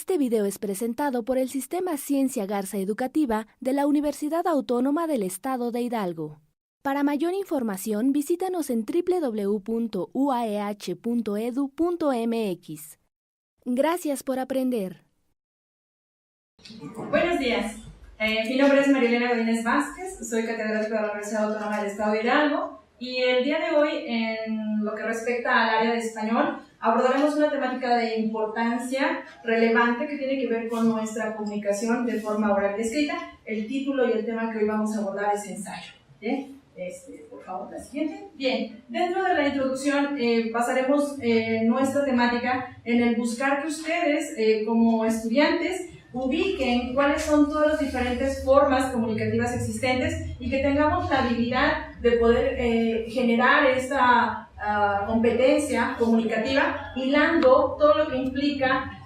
Este video es presentado por el Sistema Ciencia Garza Educativa de la Universidad Autónoma del Estado de Hidalgo. Para mayor información, visítanos en www.uaeh.edu.mx. Gracias por aprender. Buenos días. Mi nombre es Marilena Godínez Vázquez, soy catedrática de la Universidad Autónoma del Estado de Hidalgo y el día de hoy, en lo que respecta al área de español, abordaremos una temática de importancia relevante que tiene que ver con nuestra comunicación de forma oral y escrita. El título y el tema que hoy vamos a abordar es ensayo. ¿Bien? Por favor, la siguiente. Bien, dentro de la introducción basaremos nuestra temática en el buscar que ustedes, como estudiantes, ubiquen cuáles son todas las diferentes formas comunicativas existentes y que tengamos la habilidad de poder generar esta competencia comunicativa, hilando todo lo que implica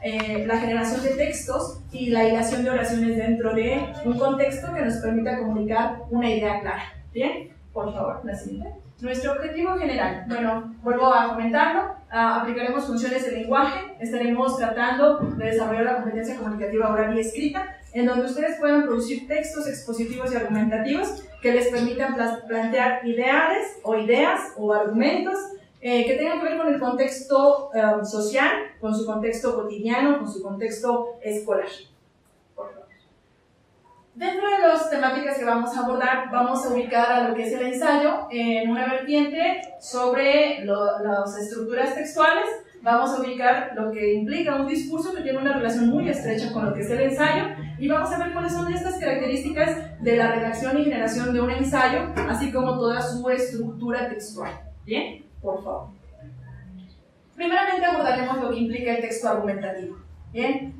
la generación de textos y la hilación de oraciones dentro de un contexto que nos permita comunicar una idea clara. ¿Bien? Por favor, la siguiente. Nuestro objetivo general, bueno, vuelvo a comentarlo, aplicaremos funciones de lenguaje, estaremos tratando de desarrollar la competencia comunicativa oral y escrita, en donde ustedes puedan producir textos expositivos y argumentativos que les permitan plantear ideas o argumentos que tengan que ver con el contexto social, con su contexto cotidiano, con su contexto escolar. Dentro de las temáticas que vamos a abordar, vamos a ubicar a lo que es el ensayo en una vertiente sobre las estructuras textuales. Vamos a ubicar lo que implica un discurso que tiene una relación muy estrecha con lo que es el ensayo y vamos a ver cuáles son estas características de la redacción y generación de un ensayo, así como toda su estructura textual. ¿Bien? Por favor. Primeramente abordaremos lo que implica el texto argumentativo. Bien,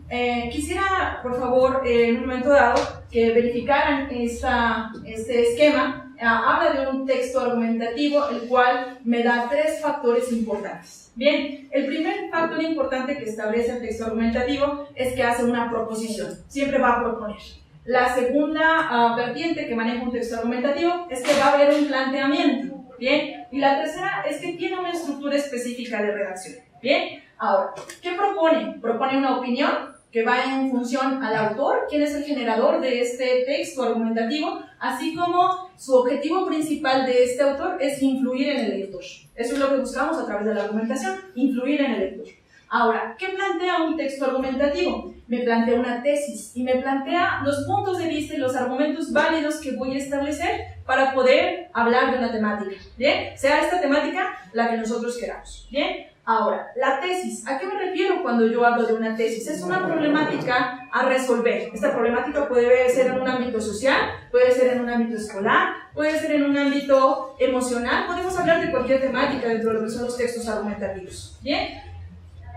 quisiera, por favor, en un momento dado, que verificaran este esquema. Habla de un texto argumentativo, el cual me da tres factores importantes. Bien, el primer factor importante que establece el texto argumentativo es que hace una proposición, siempre va a proponer. La segunda vertiente que maneja un texto argumentativo es que va a haber un planteamiento. Bien, y la tercera es que tiene una estructura específica de redacción. Bien, ahora, ¿qué propone? Propone una opinión que va en función al autor, quién es el generador de este texto argumentativo, así como su objetivo principal de este autor es influir en el lector. Eso es lo que buscamos a través de la argumentación, influir en el lector. Ahora, ¿qué plantea un texto argumentativo? Me plantea una tesis y me plantea los puntos de vista y los argumentos válidos que voy a establecer para poder hablar de una temática. ¿Bien? Sea esta temática la que nosotros queramos. ¿Bien? Ahora, la tesis, ¿a qué me refiero cuando yo hablo de una tesis? Es una problemática a resolver. Esta problemática puede ser en un ámbito social, puede ser en un ámbito escolar, puede ser en un ámbito emocional. Podemos hablar de cualquier temática dentro de lo que son los textos argumentativos. ¿Bien?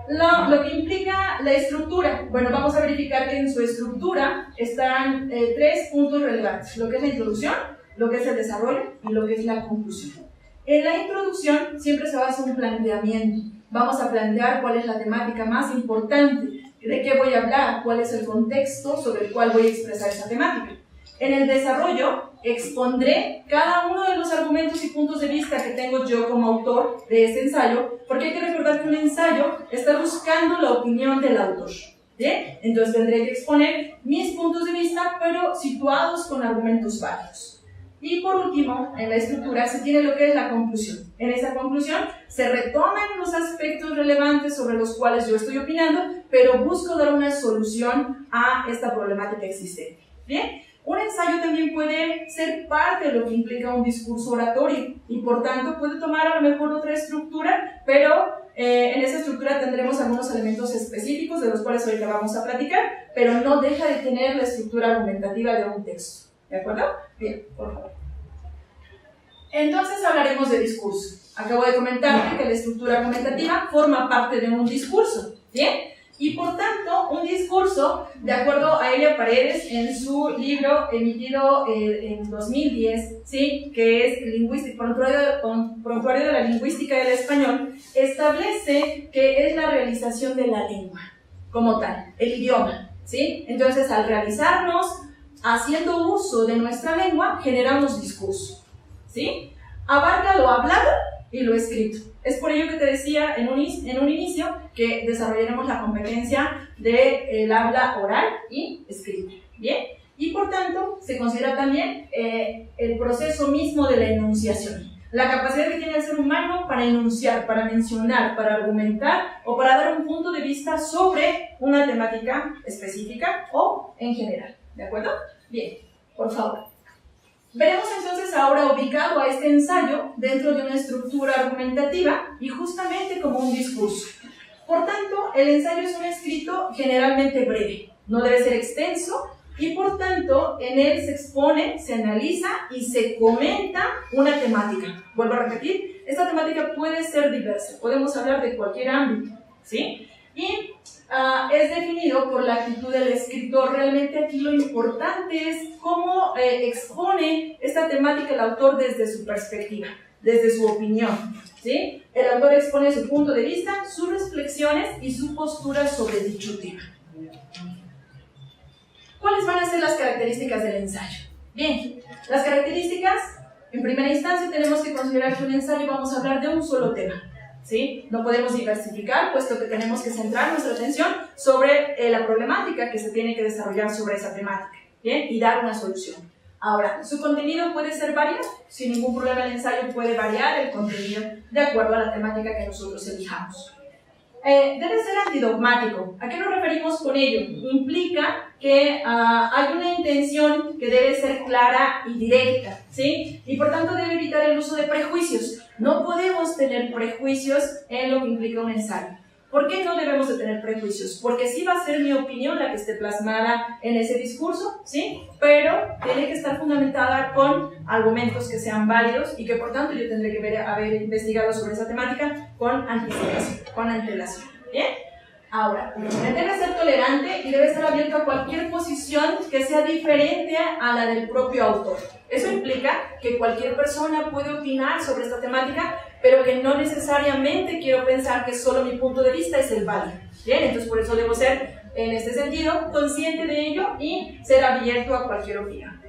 Lo que implica la estructura. Bueno, vamos a verificar que en su estructura están tres puntos relevantes. Lo que es la introducción, lo que es el desarrollo y lo que es la conclusión. En la introducción siempre se basa en un planteamiento. Vamos a plantear cuál es la temática más importante, de qué voy a hablar, cuál es el contexto sobre el cual voy a expresar esa temática. En el desarrollo expondré cada uno de los argumentos y puntos de vista que tengo yo como autor de ese ensayo, porque hay que recordar que un ensayo está buscando la opinión del autor. ¿Bien? Entonces tendré que exponer mis puntos de vista, pero situados con argumentos válidos. Y por último, en la estructura se tiene lo que es la conclusión. En esa conclusión se retoman los aspectos relevantes sobre los cuales yo estoy opinando, pero busco dar una solución a esta problemática existente. ¿Bien? Un ensayo también puede ser parte de lo que implica un discurso oratorio y por tanto puede tomar a lo mejor otra estructura, pero en esa estructura tendremos algunos elementos específicos de los cuales ahorita vamos a platicar, pero no deja de tener la estructura argumentativa de un texto. ¿De acuerdo? Bien, por favor. Entonces hablaremos de discurso. Acabo de comentarte que la estructura argumentativa forma parte de un discurso. ¿Bien? Y por tanto, un discurso, de acuerdo a Elia Paredes, en su libro emitido en 2010, ¿sí? Que es Prontuario de la Lingüística del Español, establece que es la realización de la lengua, como tal, el idioma. ¿Sí? Entonces, al realizarnos haciendo uso de nuestra lengua, generamos discurso. ¿Sí? Abarca lo hablado y lo escrito. Es por ello que te decía en un inicio que desarrollaremos la competencia del habla oral y escrita. ¿Bien? Y por tanto, se considera también el proceso mismo de la enunciación. La capacidad que tiene el ser humano para enunciar, para mencionar, para argumentar o para dar un punto de vista sobre una temática específica o en general. ¿De acuerdo? Bien, por favor. Veremos entonces ahora ubicado a este ensayo dentro de una estructura argumentativa y justamente como un discurso. Por tanto, el ensayo es un escrito generalmente breve, no debe ser extenso, y por tanto en él se expone, se analiza y se comenta una temática. Vuelvo a repetir, esta temática puede ser diversa, podemos hablar de cualquier ámbito, ¿sí? Y es definido por la actitud del escritor. Realmente aquí lo importante es cómo expone esta temática el autor desde su perspectiva, desde su opinión, ¿sí? El autor expone su punto de vista, sus reflexiones y su postura sobre dicho tema. ¿Cuáles van a ser las características del ensayo? Bien, las características, en primera instancia tenemos que considerar que un ensayo vamos a hablar de un solo tema, ¿sí? No podemos diversificar, puesto que tenemos que centrar nuestra atención sobre la problemática que se tiene que desarrollar sobre esa temática, ¿bien? Y dar una solución. Ahora, ¿su contenido puede ser variado? Sin ningún problema el ensayo puede variar el contenido de acuerdo a la temática que nosotros elijamos. Debe ser antidogmático. ¿A qué nos referimos con ello? Implica que hay una intención que debe ser clara y directa, ¿sí? Y por tanto debe evitar el uso de prejuicios. No podemos tener prejuicios en lo que implica un ensayo. ¿Por qué no debemos de tener prejuicios? Porque sí va a ser mi opinión la que esté plasmada en ese discurso, ¿sí? Pero tiene que estar fundamentada con argumentos que sean válidos y que por tanto yo tendré que haber investigado sobre esa temática con anticipación, con antelación. ¿Bien? Ahora, debe ser tolerante y debe estar abierto a cualquier posición que sea diferente a la del propio autor. Eso implica que cualquier persona puede opinar sobre esta temática, pero que no necesariamente quiero pensar que solo mi punto de vista es el válido. Bien, entonces por eso debo ser, en este sentido, consciente de ello y ser abierto a cualquier opinión.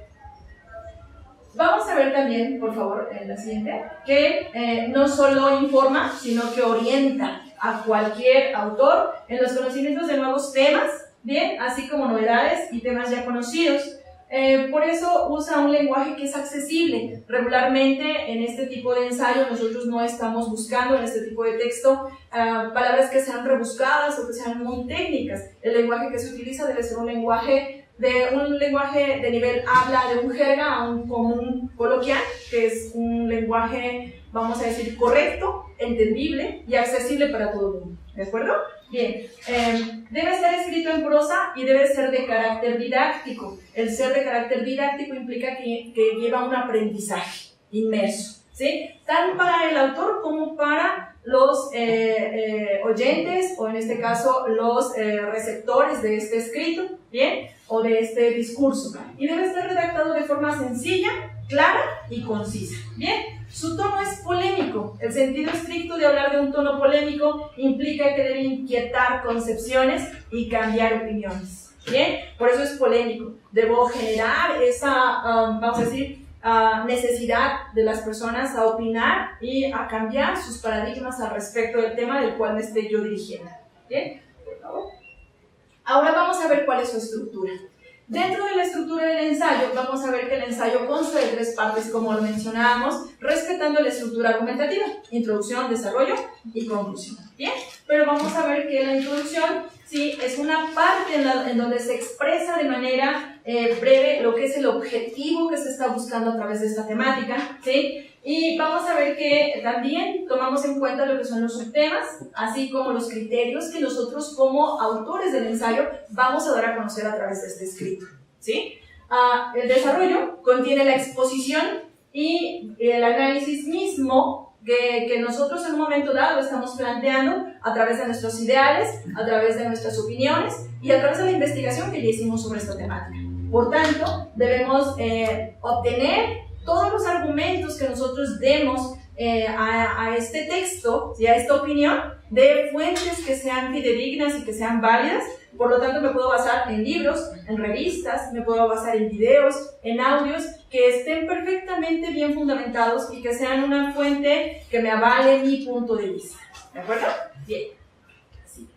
Vamos a ver también, por favor, en la siguiente, que no solo informa, sino que orienta a cualquier autor en los conocimientos de nuevos temas, bien, así como novedades y temas ya conocidos. Por eso usa un lenguaje que es accesible. Regularmente en este tipo de ensayo nosotros no estamos buscando en este tipo de texto palabras que sean rebuscadas o que sean muy técnicas. El lenguaje que se utiliza debe ser un lenguaje de nivel habla, de un jerga a un común coloquial, que es un lenguaje, vamos a decir, correcto, entendible y accesible para todo el mundo. ¿De acuerdo? Bien, debe ser escrito en prosa y debe ser de carácter didáctico. El ser de carácter didáctico implica que lleva un aprendizaje inmerso, ¿sí? Tanto para el autor como para los oyentes, o en este caso los receptores de este escrito, ¿bien? O de este discurso. Y debe estar redactado de forma sencilla, clara y concisa, ¿bien? Su tono es polémico. El sentido estricto de hablar de un tono polémico implica que debe inquietar concepciones y cambiar opiniones, ¿bien? Por eso es polémico. Debo generar esa, vamos a decir, necesidad de las personas a opinar y a cambiar sus paradigmas al respecto del tema del cual me esté yo dirigiendo, ¿bien? Por favor. Ahora vamos a ver cuál es su estructura. Dentro de la estructura del ensayo, vamos a ver que el ensayo consta de 3 partes, como lo mencionábamos, respetando la estructura argumentativa: introducción, desarrollo y conclusión. ¿Bien? Pero vamos a ver que la introducción, sí, es una parte en donde se expresa de manera breve lo que es el objetivo que se está buscando a través de esta temática, ¿sí? Y vamos a ver que también tomamos en cuenta lo que son los subtemas, así como los criterios que nosotros como autores del ensayo vamos a dar a conocer a través de este escrito, ¿sí? El desarrollo contiene la exposición y el análisis mismo que nosotros en un momento dado estamos planteando a través de nuestros ideales, a través de nuestras opiniones y a través de la investigación que ya hicimos sobre esta temática. Por tanto, debemos obtener todos los argumentos que nosotros demos a este texto y a esta opinión de fuentes que sean fidedignas y que sean válidas. Por lo tanto, me puedo basar en libros, en revistas, me puedo basar en videos, en audios que estén perfectamente bien fundamentados y que sean una fuente que me avale mi punto de vista. ¿De acuerdo? Bien. Así.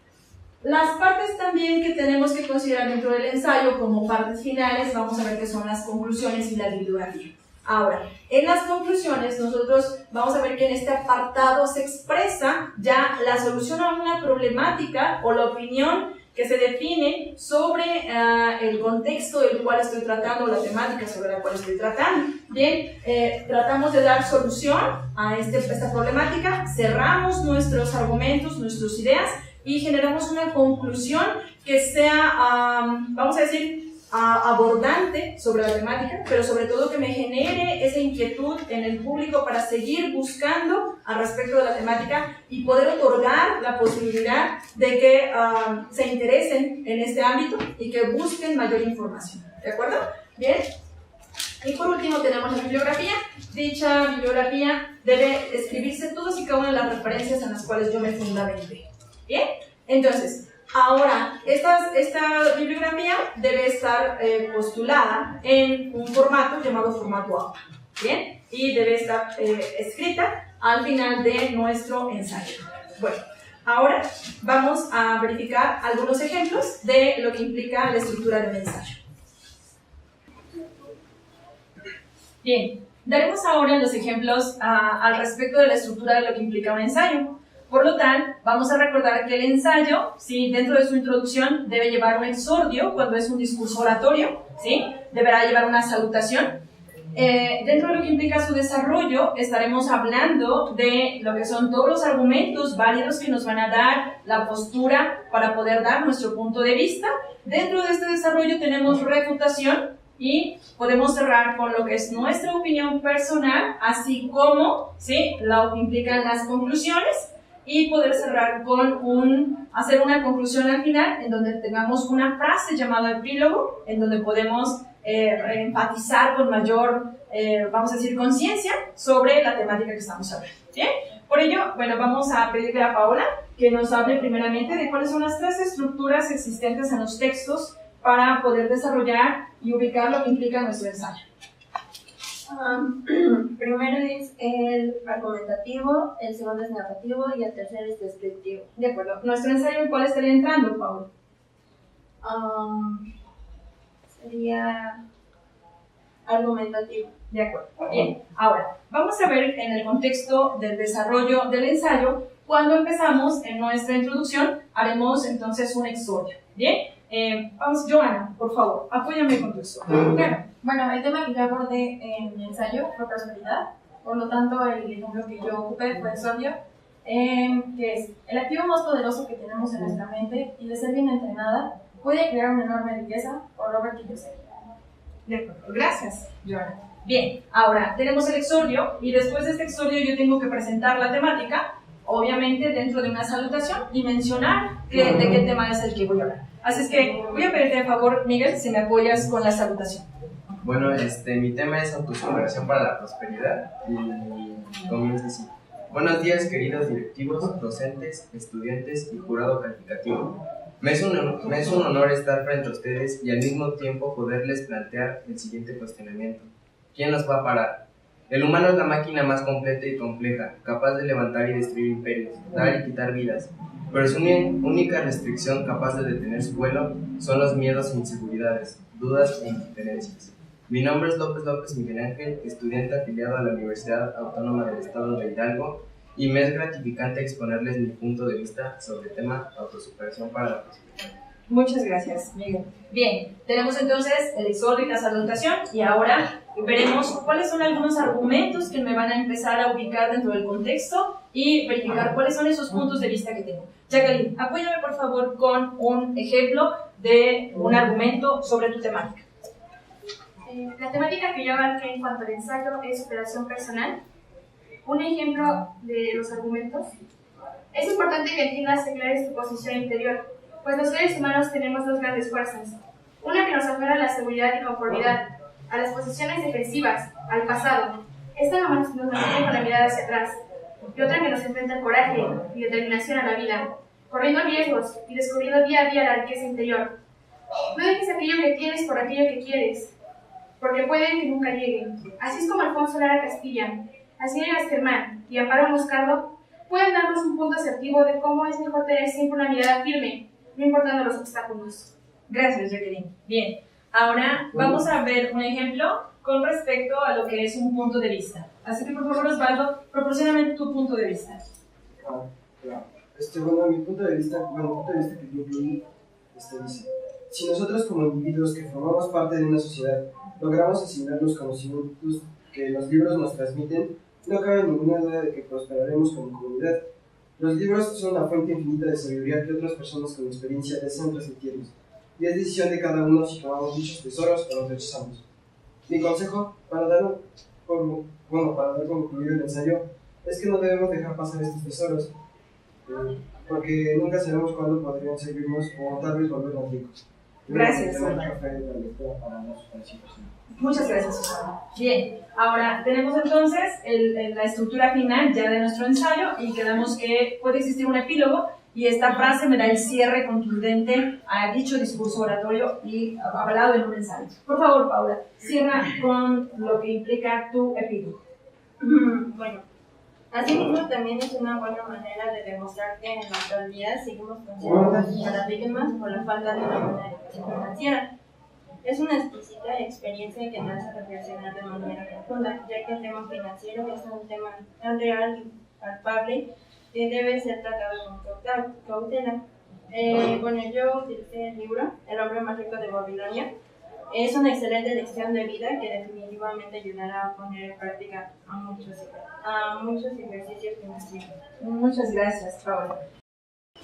Las partes también que tenemos que considerar dentro del ensayo como partes finales, vamos a ver que son las conclusiones y la bibliografía. Ahora, en las conclusiones nosotros vamos a ver que en este apartado se expresa ya la solución a una problemática o la opinión que se define sobre el contexto del cual estoy tratando, la temática sobre la cual estoy tratando. Bien, tratamos de dar solución a esta problemática, cerramos nuestros argumentos, nuestras ideas y generamos una conclusión que sea, vamos a decir, abordante sobre la temática, pero sobre todo que me genere esa inquietud en el público para seguir buscando al respecto de la temática y poder otorgar la posibilidad de que se interesen en este ámbito y que busquen mayor información. ¿De acuerdo? Bien. Y por último tenemos la bibliografía. Dicha bibliografía debe escribirse todas y cada una de las referencias en las cuales yo me fundamenté. Bien. Entonces, ahora, esta bibliografía debe estar postulada en un formato llamado formato APA, ¿bien? Y debe estar escrita al final de nuestro ensayo. Bueno, ahora vamos a verificar algunos ejemplos de lo que implica la estructura de un ensayo. Bien, daremos ahora los ejemplos al respecto de la estructura de lo que implica un ensayo. Por lo tanto, vamos a recordar que el ensayo, ¿sí?, dentro de su introducción debe llevar un exordio cuando es un discurso oratorio, ¿sí?, deberá llevar una salutación. Dentro de lo que implica su desarrollo, estaremos hablando de lo que son todos los argumentos válidos que nos van a dar la postura para poder dar nuestro punto de vista. Dentro de este desarrollo tenemos refutación y podemos cerrar con lo que es nuestra opinión personal, así como, ¿sí?, lo que implican las conclusiones. Y poder cerrar con hacer una conclusión al final, en donde tengamos una frase llamada epílogo, en donde podemos enfatizar con mayor, vamos a decir, conciencia sobre la temática que estamos hablando. ¿Bien? Por ello, bueno, vamos a pedirle a Paola que nos hable primeramente de cuáles son las tres estructuras existentes en los textos para poder desarrollar y ubicar lo que implica nuestro ensayo. Primero es el argumentativo, el segundo es narrativo y el tercero es descriptivo. De acuerdo. ¿Nuestro ensayo en cuál estaría entrando, Paola? Sería argumentativo. De acuerdo. Bien. Ahora, vamos a ver en el contexto del desarrollo del ensayo, cuando empezamos en nuestra introducción, haremos entonces un exordio. Bien. Vamos, Joana, por favor, apóyame con tu exordio. Bueno, el tema que yo abordé en mi ensayo fue prosperidad, por lo tanto el ejemplo que yo ocupé fue exordio, que es el activo más poderoso que tenemos en nuestra mente y de ser bien entrenada puede crear una enorme riqueza, por Robert Kiyosaki. De acuerdo, gracias, Joana. Bien, ahora tenemos el exordio y después de este exordio yo tengo que presentar la temática, obviamente dentro de una salutación y mencionar de qué tema es el que voy a hablar. Así es que voy a pedirte de favor, Miguel, si me apoyas con la salutación. Bueno, mi tema es autosuperación para la prosperidad y comienza así. Buenos días, queridos directivos, docentes, estudiantes y jurado calificativo. Me es un honor estar frente a ustedes y al mismo tiempo poderles plantear el siguiente cuestionamiento. ¿Quién nos va a parar? El humano es la máquina más completa y compleja, capaz de levantar y destruir imperios, dar y quitar vidas. Pero su única restricción capaz de detener su vuelo son los miedos e inseguridades, dudas e indiferencias. Mi nombre es López Miguel Ángel, estudiante afiliado a la Universidad Autónoma del Estado de Hidalgo, y me es gratificante exponerles mi punto de vista sobre el tema autosuperación para la prosperidad. Muchas gracias, Miguel. Bien, tenemos entonces el exordio y la salutación, y ahora veremos cuáles son algunos argumentos que me van a empezar a ubicar dentro del contexto y verificar cuáles son esos puntos de vista que tengo. Jacqueline, apóyame por favor con un ejemplo de un argumento sobre tu temática. La temática que yo abarqué en cuanto al ensayo es superación personal. Un ejemplo de los argumentos. Es importante que entiendas y aclares tu posición interior, pues los seres humanos tenemos dos grandes fuerzas. Una que nos aferra a la seguridad y conformidad, a las posiciones defensivas, al pasado. Esta nos mantiene con la mirada hacia atrás, y otra que nos enfrenta al coraje y determinación a la vida, corriendo riesgos y descubriendo día a día la riqueza interior. No dejes aquello que tienes por aquello que quieres, porque puede que nunca llegue. Así es como Alfonso Lara Castilla, Asier Asterman y Amparo Moscardo pueden darnos un punto asertivo de cómo es mejor tener siempre una mirada firme, no importando los obstáculos. Gracias, Jacqueline. Bien, ahora vamos a ver un ejemplo con respecto a lo que es un punto de vista. Así que, por favor, Osvaldo, proporcioname tu punto de vista. Claro. Bueno, mi punto de vista que yo incluí, dice: si nosotros como individuos que formamos parte de una sociedad logramos asimilar los conocimientos que los libros nos transmiten, no cabe ninguna duda de que prosperaremos como comunidad. Los libros son una fuente infinita de sabiduría que otras personas con experiencia desean transmitirnos, y es decisión de cada uno si tomamos dichos tesoros o los rechazamos. Mi consejo para dar concluido el ensayo es que no debemos dejar pasar estos tesoros, porque nunca sabemos cuándo podrían servirnos o tal vez volvernos ricos. Gracias. Muchas gracias, Susana. Bien, ahora tenemos entonces la estructura final ya de nuestro ensayo y quedamos que puede existir un epílogo y esta frase me da el cierre contundente a dicho discurso oratorio y hablado en un ensayo. Por favor, Paula, cierra con lo que implica tu epílogo. Bueno, asimismo también es una buena manera de demostrar que en la actualidad seguimos considerando paradigmas por la falta de una buena educación financiera. Es una exquisita experiencia que nos hace reflexionar de manera profunda, ya que el tema financiero es un tema tan real y palpable que debe ser tratado con cautela. Bueno, yo utilicé el libro El hombre más rico de Babilonia. Es una excelente lección de vida que definitivamente ayudará a poner en práctica a muchos ejercicios financieros. Muchas gracias, Paula.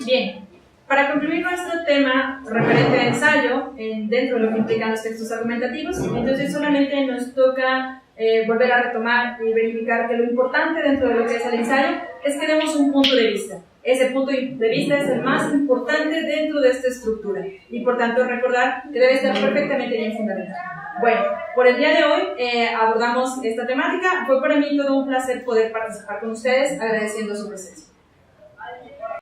Bien, para concluir nuestro tema referente al ensayo, dentro de lo que implican los textos argumentativos, entonces solamente nos toca volver a retomar y verificar que lo importante dentro de lo que es el ensayo es que demos un punto de vista. Ese punto de vista es el más importante dentro de esta estructura y por tanto recordar que debe estar perfectamente bien fundamentado. Bueno, por el día de hoy abordamos esta temática. Fue para mí todo un placer poder participar con ustedes, agradeciendo su presencia.